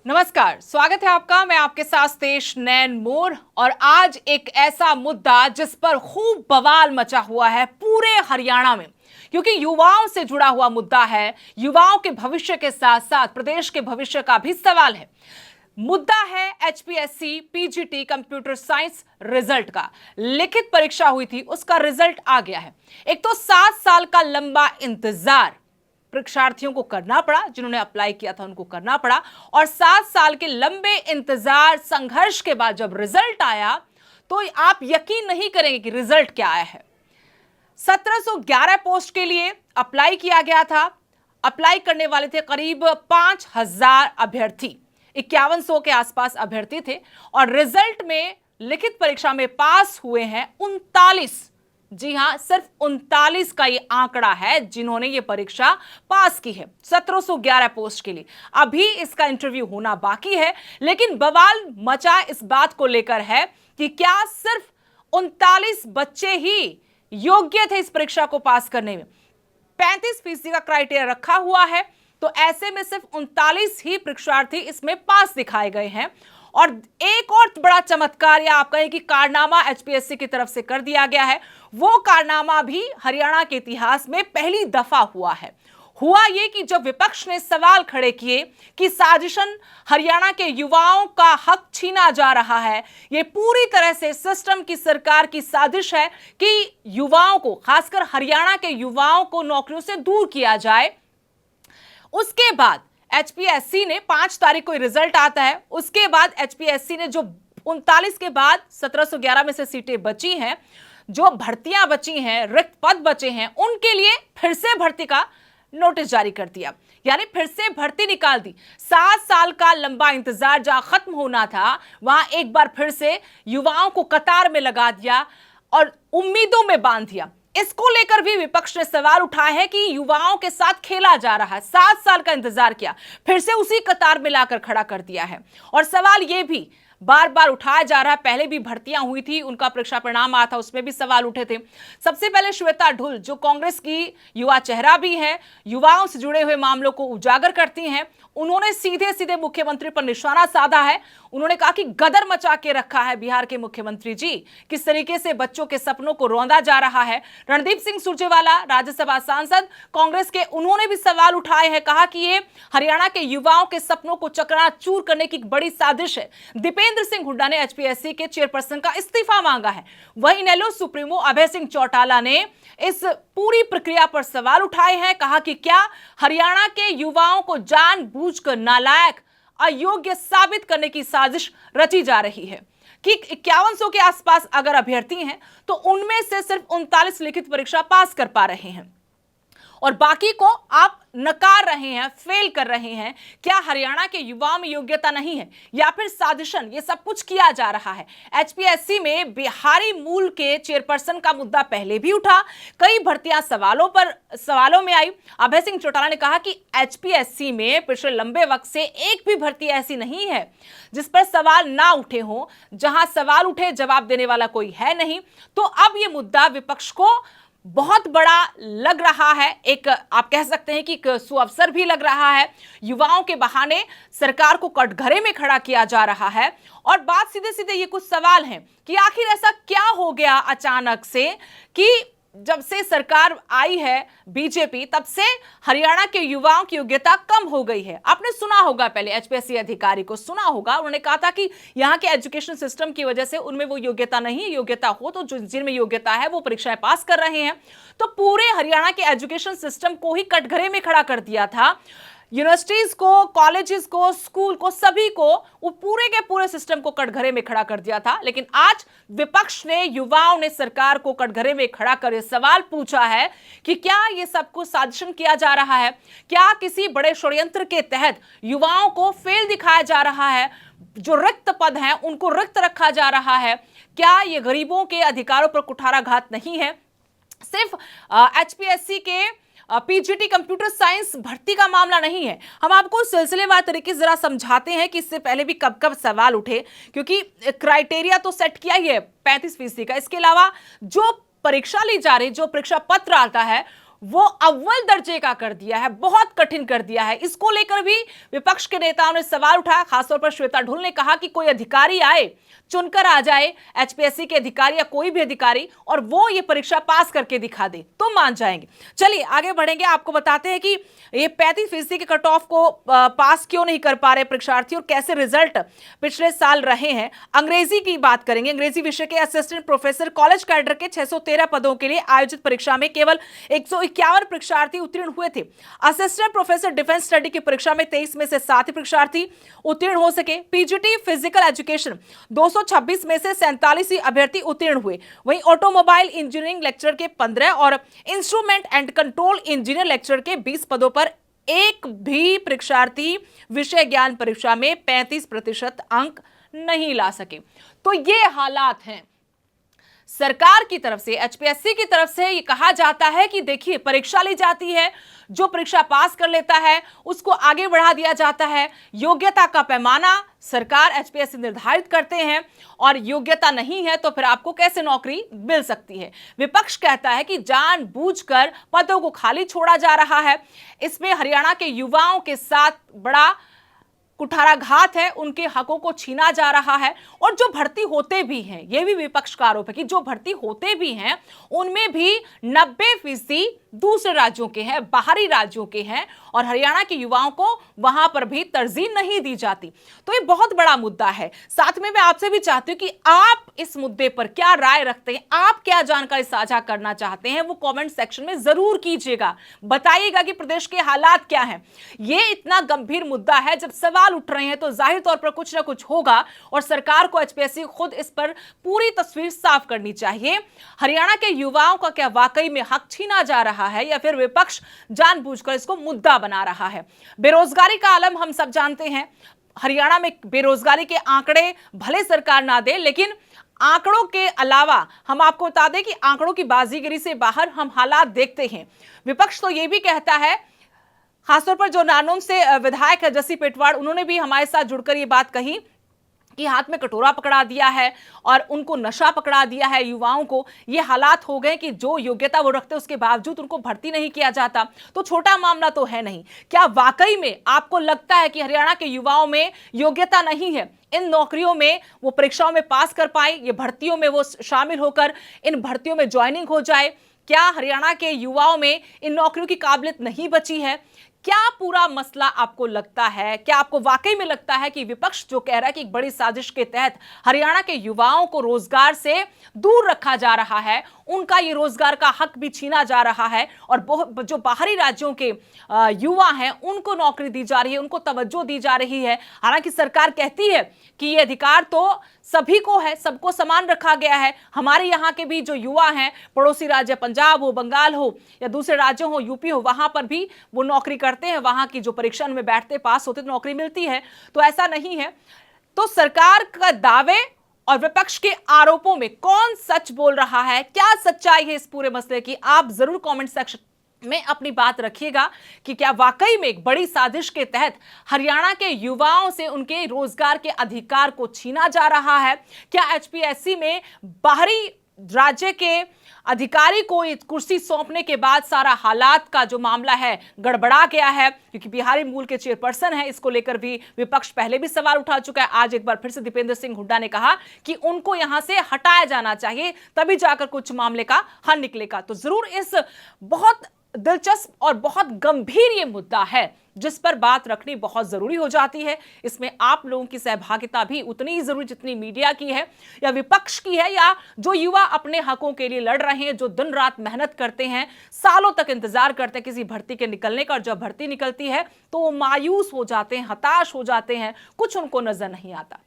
नमस्कार, स्वागत है आपका। मैं आपके साथ तेज नैन मोर और आज एक ऐसा मुद्दा जिस पर खूब बवाल मचा हुआ है पूरे हरियाणा में, क्योंकि युवाओं से जुड़ा हुआ मुद्दा है। युवाओं के भविष्य के साथ साथ प्रदेश के भविष्य का भी सवाल है। मुद्दा है HPSC PGT computer science result का। लिखित परीक्षा हुई थी, उसका रिजल्ट आ गया है। एक तो 7 साल का लंबा इंतजार परीक्षार्थियों को करना पड़ा, जिन्होंने अप्लाई किया था उनको करना पड़ा, और 7 साल के लंबे इंतजार संघर्ष के बाद जब रिजल्ट आया तो आप यकीन नहीं करेंगे कि रिजल्ट क्या आया है। 1711 पोस्ट के लिए अप्लाई किया गया था। अप्लाई करने वाले थे करीब 5000 अभ्यर्थी, 5100 के आसपास अभ्यर्थी थे, और रिजल्ट में लिखित परीक्षा में पास हुए हैं 39। जी हां, सिर्फ 39 का ये आंकड़ा है जिन्होंने ये परीक्षा पास की है 1711 पोस्ट के लिए। अभी इसका इंटरव्यू होना बाकी है, लेकिन बवाल मचा इस बात को लेकर है कि क्या सिर्फ 39 बच्चे ही योग्य थे इस परीक्षा को पास करने में। 35% का क्राइटेरिया रखा हुआ है, तो ऐसे में सिर्फ 39 ही परीक्षार्थी इसमें पास दिखाए गए हैं। और एक और बड़ा चमत्कार या आप कहें कि कारनामा एचपीएससी की तरफ से कर दिया गया है। वो कारनामा भी हरियाणा के इतिहास में पहली दफा हुआ है। हुआ ये कि जब विपक्ष ने सवाल खड़े किए कि साजिशन हरियाणा के युवाओं का हक छीना जा रहा है, ये पूरी तरह से सिस्टम की सरकार की साजिश है कि युवाओं को, खासकर हरियाणा के युवाओं को नौकरियों से दूर किया जाए। उसके बाद एचपीएससी ने 5 तारीख को रिजल्ट आता है। उसके बाद एचपीएससी ने जो 39 के बाद 1711 में से सीटें बची हैं, जो भर्तियां बची हैं, रिक्त पद बचे हैं, उनके लिए फिर से भर्ती का नोटिस जारी कर दिया, यानी फिर से भर्ती निकाल दी। 7 साल का लंबा इंतजार जहां खत्म होना था, वहां एक बार फिर से युवाओं को कतार में लगा दिया और उम्मीदों में बांध दिया। इसको लेकर भी विपक्ष ने सवाल उठाए हैं कि युवाओं के साथ खेला जा रहा है। 7 साल का इंतजार किया, फिर से उसी कतार में लाकर खड़ा कर दिया है। और सवाल यह भी बार बार उठाया जा रहा है, पहले भी भर्तियां हुई थी, उनका परीक्षा परिणाम आया था, उसमें भी सवाल उठे थे। सबसे पहले श्वेता ढुल, जो कांग्रेस की युवा चेहरा भी है, युवाओं से जुड़े हुए मामलों को उजागर करती हैं, उन्होंने सीधे सीधे मुख्यमंत्री पर निशाना साधा है। उन्होंने कहा कि गदर मचा के रखा है बिहार के मुख्यमंत्री जी, किस तरीके से बच्चों के सपनों को रौंदा जा रहा है। रणदीप सिंह सुरजेवाला, राज्यसभा सांसद कांग्रेस के, उन्होंने भी सवाल उठाए हैं, कहा कि ये हरियाणा के युवाओं के सपनों को चकनाचूर करने की बड़ी साजिश है। दीपेंद्र सिंह हुड्डा ने एचपीएससी के चेयरपर्सन का इस्तीफा मांगा है। वहीं नेलो सुप्रीमो अभय सिंह चौटाला ने इस पूरी प्रक्रिया पर सवाल उठाए हैं, कहा कि क्या हरियाणा के युवाओं को जानबूझकर नालायक, अयोग्य साबित करने की साजिश रची जा रही है कि 5100 के आसपास अगर अभ्यर्थी हैं तो उनमें से सिर्फ 39 लिखित परीक्षा पास कर पा रहे हैं और बाकी को आप नकार रहे हैं, फेल कर रहे हैं। क्या हरियाणा के युवाओं में योग्यता नहीं है या फिर साजिशन, ये सब कुछ किया जा रहा है। एचपीएससी में बिहारी मूल के चेयरपर्सन का मुद्दा पहले भी उठा, कई भर्तियां सवालों में आई। अभय सिंह चौटाला ने कहा कि एचपीएससी में पिछले लंबे वक्त से एक भी भर्ती ऐसी नहीं है जिस पर सवाल ना उठे हो, जहां सवाल उठे जवाब देने वाला कोई है नहीं। तो अब यह मुद्दा विपक्ष को बहुत बड़ा लग रहा है, एक आप कह सकते हैं कि एक सुअवसर भी लग रहा है। युवाओं के बहाने सरकार को कटघरे में खड़ा किया जा रहा है। और बात सीधे सीधे ये कुछ सवाल हैं कि आखिर ऐसा क्या हो गया अचानक से कि जब से सरकार आई है बीजेपी, तब से हरियाणा के युवाओं की योग्यता कम हो गई है। आपने सुना होगा, पहले एचपीएससी अधिकारी को सुना होगा, उन्होंने कहा था कि यहाँ के एजुकेशन सिस्टम की वजह से उनमें वो योग्यता नहीं, योग्यता हो तो जिनमें योग्यता है वो परीक्षाएं पास कर रहे हैं। तो पूरे हरियाणा के एजुकेशन सिस्टम को ही कटघरे में खड़ा कर दिया था। यूनिवर्सिटीज को, कॉलेजेस को, स्कूल को, सभी को, वो पूरे के पूरे सिस्टम को कटघरे में खड़ा कर दिया था। लेकिन आज विपक्ष ने, युवाओं ने सरकार को कटघरे में खड़ा कर सवाल पूछा है कि क्या ये सब कुछ साजिश किया जा रहा है, क्या किसी बड़े षड्यंत्र के तहत युवाओं को फेल दिखाया जा रहा है, जो रिक्त पद हैं उनको रिक्त रखा जा रहा है, क्या ये गरीबों के अधिकारों पर कुठाराघात नहीं है। सिर्फ एचपीएससी के पीजीटी कंप्यूटर साइंस भर्ती का मामला नहीं है। हम आपको सिलसिलेवार तरीके से जरा समझाते हैं कि इससे पहले भी कब कब सवाल उठे, क्योंकि क्राइटेरिया तो सेट किया ही है 35% का। इसके अलावा जो परीक्षा ली जा रही, जो परीक्षा पत्र आता है, वो अव्वल दर्जे का कर दिया है, बहुत कठिन कर दिया है। इसको लेकर भी विपक्ष के नेताओं ने सवाल उठाया। खासतौर पर श्वेता ढुल ने कहा कि कोई अधिकारी आए, चुनकर आ जाए, एचपीएससी के अधिकारी या कोई भी अधिकारी, और वो ये परीक्षा पास करके दिखा दे तो मान जाएंगे। चलिए आगे बढ़ेंगे, आपको बताते हैं कि ये 35% के कट ऑफ को पास क्यों नहीं कर पा रहे परीक्षार्थी और कैसे रिजल्ट पिछले साल रहे हैं। अंग्रेजी की बात करेंगे। अंग्रेजी विषय के असिस्टेंट प्रोफेसर कॉलेज कैडर के 613 पदों के लिए आयोजित परीक्षा में केवल 151 परीक्षार्थी उत्तीर्ण हुए थे। असिस्टेंट प्रोफेसर डिफेंस स्टडी की परीक्षा में 23 में से 7 परीक्षार्थी उत्तीर्ण हो सके। पीजीटी फिजिकल एजुकेशन 226 में से 47 ही अभ्यर्थी उत्तीर्ण हुए। वहीं ऑटोमोबाइल इंजीनियरिंग लेक्चर के 15 और instrument and control engineer lecture के 20 पदों पर एक भी परीक्षार्थी विषय ज्ञान परीक्षा में 35% अंक नहीं ला सके। तो ये हालात हैं। सरकार की तरफ से, एचपीएससी की तरफ से ये कहा जाता है कि देखिए परीक्षा ली जाती है, जो परीक्षा पास कर लेता है उसको आगे बढ़ा दिया जाता है। योग्यता का पैमाना सरकार एचपीएससी निर्धारित करते हैं और योग्यता नहीं है तो फिर आपको कैसे नौकरी मिल सकती है। विपक्ष कहता है कि जानबूझकर पदों को खाली छोड़ा जा रहा है। इसमें हरियाणा के युवाओं के साथ बड़ा कुठाराघात है, उनके हकों को छीना जा रहा है। और जो भर्ती होते भी हैं, यह भी विपक्ष का आरोप है कि जो भर्ती होते भी हैं उनमें भी 90% दूसरे राज्यों के हैं, बाहरी राज्यों के हैं, और हरियाणा के युवाओं को वहां पर भी तरजीह नहीं दी जाती। तो ये बहुत बड़ा मुद्दा है। साथ में मैं आपसे भी चाहती हूं कि आप इस मुद्दे पर क्या राय रखते हैं, आप क्या जानकारी साझा करना चाहते हैं, वो कमेंट सेक्शन में जरूर कीजिएगा। बताइएगा कि प्रदेश के हालात क्या हैं। ये इतना गंभीर मुद्दा है, जब सवाल उठ रहे हैं तो जाहिर तौर पर कुछ ना कुछ होगा और सरकार को एचपीएससी खुद इस पर पूरी तस्वीर साफ करनी चाहिए। हरियाणा के युवाओं का क्या वाकई में हक छीना जा रहा है या फिर विपक्ष जानबूझकर इसको मुद्दा बना रहा है। बेरोजगारी का आलम हम सब जानते हैं। हरियाणा में बेरोजगारी के आंकड़े भले सरकार ना दे, लेकिन आंकड़ों के अलावा हम आपको बता दें कि आंकड़ों की बाजीगरी से बाहर हम हालात देखते हैं। विपक्ष तो यह भी कहता है, खासतौर पर जो नानों से विधायक है जसी पेटवाड़, उन्होंने भी हमारे साथ जुड़कर ये बात कही कि हाथ में कटोरा पकड़ा दिया है और उनको नशा पकड़ा दिया है। युवाओं को ये हालात हो गए कि जो योग्यता वो रखते उसके बावजूद उनको भर्ती नहीं किया जाता। तो छोटा मामला तो है नहीं। क्या वाकई में आपको लगता है कि हरियाणा के युवाओं में योग्यता नहीं है, इन नौकरियों में वो परीक्षाओं में पास कर पाए, ये भर्तियों में वो शामिल होकर इन भर्तियों में ज्वाइनिंग हो जाए? क्या हरियाणा के युवाओं में इन नौकरियों की काबिलियत नहीं बची है? क्या पूरा मसला आपको लगता है, क्या आपको वाकई में लगता है कि विपक्ष जो कह रहा है कि एक बड़ी साजिश के तहत हरियाणा के युवाओं को रोजगार से दूर रखा जा रहा है, उनका ये रोजगार का हक भी छीना जा रहा है और जो बाहरी राज्यों के युवा हैं उनको नौकरी दी जा रही है, उनको तवज्जो दी जा रही है। हालांकि सरकार कहती है कि ये अधिकार तो सभी को है, सबको समान रखा गया है। हमारे यहाँ के भी जो युवा हैं, पड़ोसी राज्य पंजाब हो, बंगाल हो या दूसरे राज्यों हो, यूपी हो, वहां पर भी वो नौकरी करते हैं, वहां की जो परीक्षा में बैठते पास होते तो नौकरी मिलती है। तो ऐसा नहीं है। तो सरकार का दावे और विपक्ष के आरोपों में कौन सच बोल रहा है, क्या सच्चाई है इस पूरे मसले की, आप जरूर कमेंट सेक्शन में अपनी बात रखिएगा कि क्या वाकई में एक बड़ी साजिश के तहत हरियाणा के युवाओं से उनके रोजगार के अधिकार को छीना जा रहा है। क्या एचपीएससी में बाहरी राज्य के अधिकारी को कुर्सी सौंपने के बाद सारा हालात का जो मामला है गड़बड़ा गया है, क्योंकि बिहारी मूल के चेयरपर्सन है। इसको लेकर भी विपक्ष पहले भी सवाल उठा चुका है। आज एक बार फिर से दीपेंद्र सिंह हुड्डा ने कहा कि उनको यहां से हटाया जाना चाहिए, तभी जाकर कुछ मामले का हल निकलेगा। तो जरूर इस बहुत दिलचस्प और बहुत गंभीर ये मुद्दा है जिस पर बात रखनी बहुत जरूरी हो जाती है। इसमें आप लोगों की सहभागिता भी उतनी ही जरूरी जितनी मीडिया की है या विपक्ष की है, या जो युवा अपने हकों के लिए लड़ रहे हैं, जो दिन रात मेहनत करते हैं, सालों तक इंतजार करते हैं किसी भर्ती के निकलने का, और जब भर्ती निकलती है तो वो मायूस हो जाते हैं, हताश हो जाते हैं, कुछ उनको नजर नहीं आता।